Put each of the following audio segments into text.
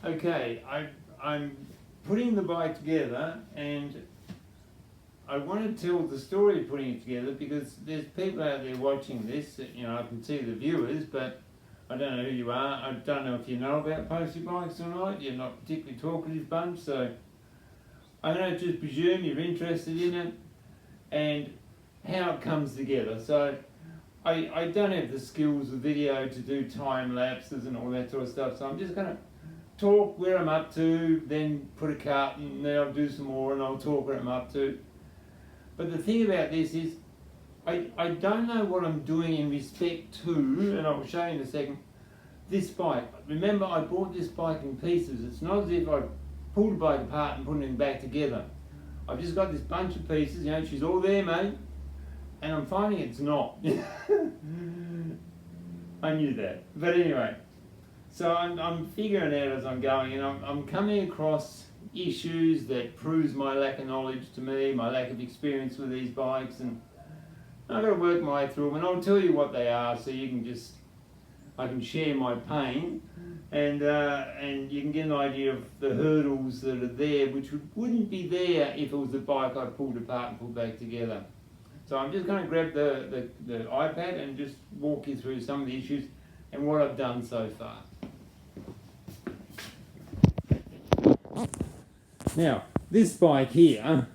Okay, I'm putting the bike together, and I want to tell the story of putting it together because there's people out there watching this. You know, I can see the viewers, but I don't know who you are. I don't know if you know about Postie bikes or not. You're not particularly talkative bunch, so I'm going to just presume you're interested in it and how it comes together. So I don't have the skills of video to do time lapses and all that sort of stuff, so I'm just going to talk where I'm up to, then put a cut, and then I'll do some more and I'll talk where I'm up to. But the thing about this is I don't know what I'm doing in respect to, and I'll show you in a second, this bike. Remember, I bought this bike in pieces. It's not as if I pulled the bike apart and put it back together. I've just got this bunch of pieces, you know, she's all there, mate, and I'm finding it's not. I knew that. But anyway, so I'm figuring out as I'm going, and I'm coming across issues that proves my lack of knowledge to me, my lack of experience with these bikes, and I've got to work my way through them, and I'll tell you what they are so you can just, I can share my pain, and you can get an idea of the hurdles that are there, which wouldn't be there if it was a bike I pulled apart and put back together. So I'm just going to grab the iPad and just walk you through some of the issues and what I've done so far. Now, this bike here,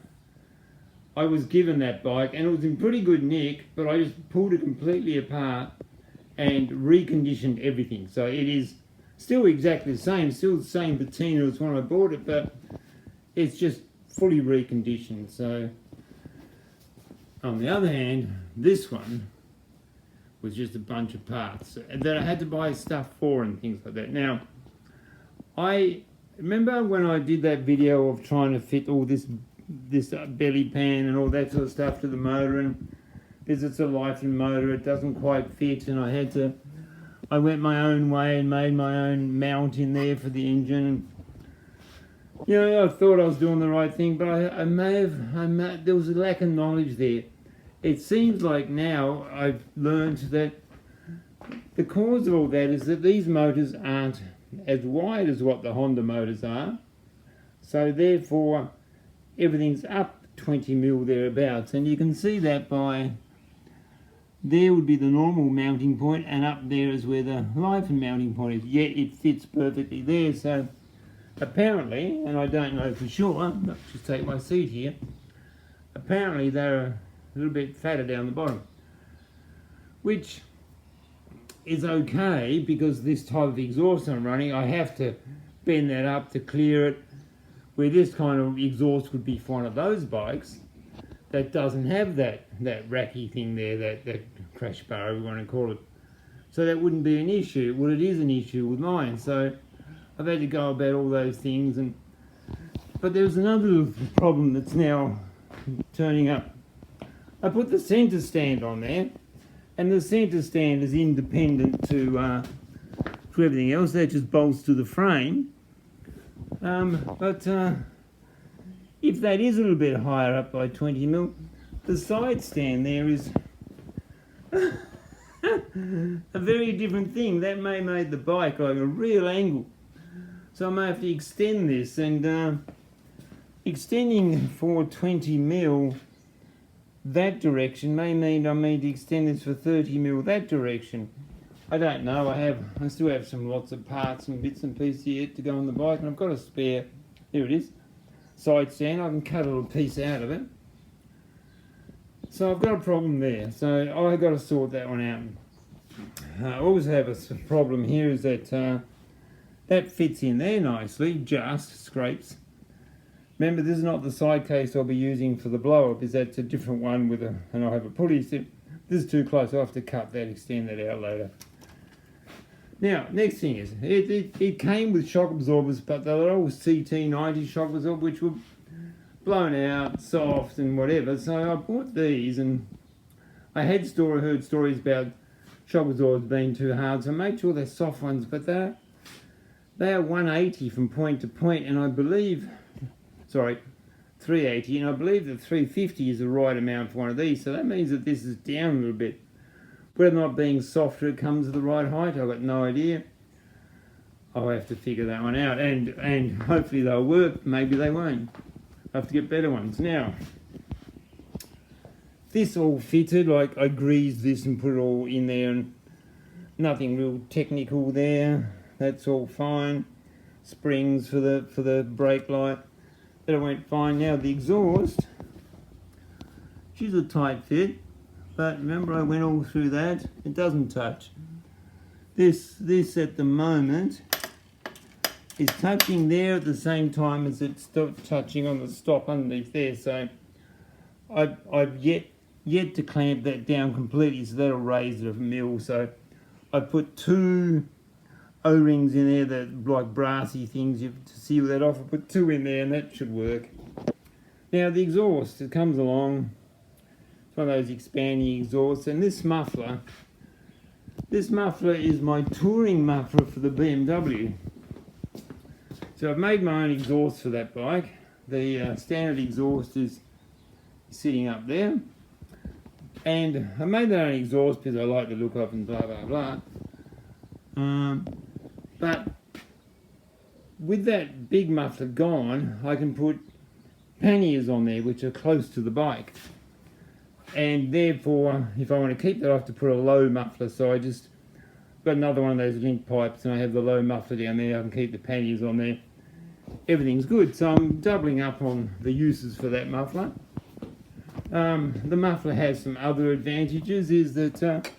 I was given that bike and it was in pretty good nick, but I just pulled it completely apart and reconditioned everything. So it is still exactly the same, still the same patina as when I bought it, but it's just fully reconditioned. So on the other hand, this one was just a bunch of parts that I had to buy stuff for and things like that. Now, I remember when I did that video of trying to fit all this belly pan and all that sort of stuff to the motor, and because it's a Lifeline motor, it doesn't quite fit, and I went my own way and made my own mount in there for the engine. And, you know, I thought I was doing the right thing, but there was a lack of knowledge there. It seems like now I've learned that the cause of all that is that these motors aren't as wide as what the Honda motors are, so therefore everything's up 20 mil thereabouts, and you can see that by there would be the normal mounting point, and up there is where the Lifeline mounting point is, yet it fits perfectly there. So apparently, and I don't know for sure, let's just take my seat here, apparently they're a little bit fatter down the bottom, which is okay because this type of exhaust I'm running, I have to bend that up to clear it, where this kind of exhaust would be for one of those bikes that doesn't have that racky thing there, that crash bar, we want to call it. So that wouldn't be an issue. Well, it is an issue with mine, so I've had to go about all those things. But there's another little problem that's now turning up. I put the centre stand on there, and the centre stand is independent to everything else. That just bolts to the frame. But if that is a little bit higher up by 20 mil, the side stand there is a very different thing. That may make the bike like a real angle. So I may have to extend this, and extending for 20 mil that direction may mean I need to extend this for 30 mil that direction. I don't know. I still have lots of parts and bits and pieces here to go on the bike, and I've got a spare, here it is, side stand. I can cut a little piece out of it. So I've got a problem there. So I've got to sort that one out. I also have a problem here is that that fits in there nicely, just scrapes. Remember, this is not the side case I'll be using for the blow-up, is that's a different one and I'll have a pulley. This is too close, I'll have to cut that, extend that out later. Now, next thing is, it came with shock absorbers, but they were all CT90 shock absorbers, which were blown out, soft and whatever. So I bought these, and I had heard stories about shock absorbers being too hard, so I made sure they're soft ones, but they are 180 from point to point, and I believe, 380, and I believe that 350 is the right amount for one of these, so that means that this is down a little bit. Whether or not being softer it comes to the right height, I've got no idea. I'll have to figure that one out, and hopefully they'll work. Maybe they won't. I have to get better ones. Now, this all fitted, like I greased this and put it all in there, and nothing real technical there. That's all fine. Springs for the brake light. That went fine. Now the exhaust, she's a tight fit, but remember I went all through that. It doesn't touch. This at the moment is touching there at the same time as it's touching on the stop underneath there. So I've yet to clamp that down completely, so that'll raise it a mil. So I put 2 O-rings in there, that like brassy things to seal that off. I put 2 in there and that should work. Now the exhaust, it comes along. It's one of those expanding exhausts, and this muffler is my touring muffler for the BMW. So I've made my own exhaust for that bike. The standard exhaust is sitting up there. And I made that own exhaust because I like the look of it and blah, blah, blah. But with that big muffler gone, I can put panniers on there which are close to the bike. And therefore, if I want to keep that, I have to put a low muffler. So I just got another one of those link pipes, and I have the low muffler down there. I can keep the panniers on there. Everything's good. So I'm doubling up on the uses for that muffler. The muffler has some other advantages, is that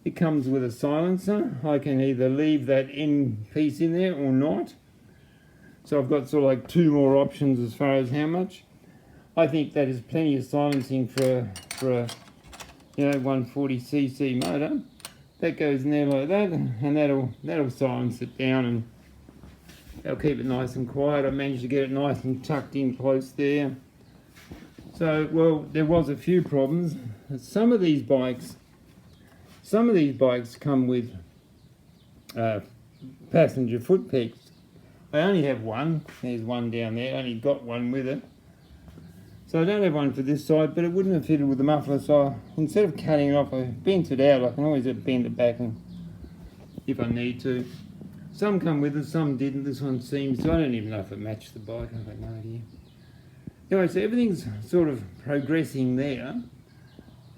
it comes with a silencer. I can either leave that end piece in there or not. So I've got sort of like 2 more options as far as how much. I think that is plenty of silencing for a 140cc motor. That goes in there like that, and that'll silence it down, and that'll keep it nice and quiet. I managed to get it nice and tucked in close there. So, well, there was a few problems. Some of these bikes come with passenger foot pegs. I only have one. There's one down there. I only got one with it. So I don't have one for this side, but it wouldn't have fitted with the muffler. So instead of cutting it off, I bent it out. I can always bend it back and if I need to. Some come with it, some didn't. This one seems to. I don't even know if it matched the bike. I've got no idea. Anyway, so everything's sort of progressing there,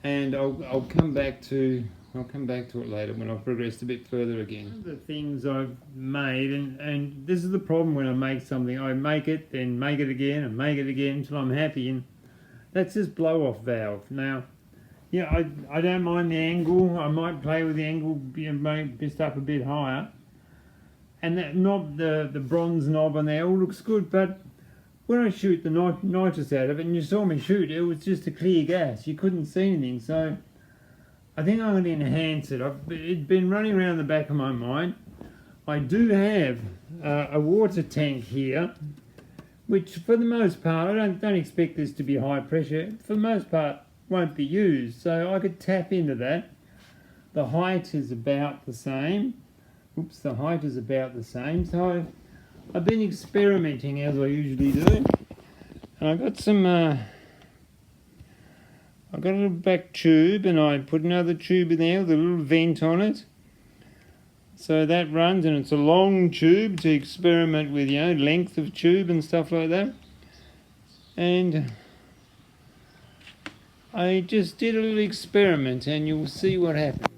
and I'll come back to it later when I've progressed a bit further again. One of the things I've made, and this is the problem when I make something, I make it, then make it again, and make it again until I'm happy, and that's this blow-off valve. Now, yeah, I don't mind the angle. I might play with the angle, make this up a bit higher, and that knob, the bronze knob on there, all looks good, but when I shoot the nitrous out of it, and you saw me shoot, it was just a clear gas. You couldn't see anything, so I think I'm going to enhance it. It's been running around the back of my mind. I do have a water tank here, which for the most part, I don't expect this to be high pressure, for the most part won't be used, so I could tap into that. The height is about the same. Oops, the height is about the same, so I've been experimenting as I usually do, and I've got some I've got a little back tube, and I put another tube in there with a little vent on it. So that runs, and it's a long tube to experiment with, length of tube and stuff like that. And I just did a little experiment, and you'll see what happens.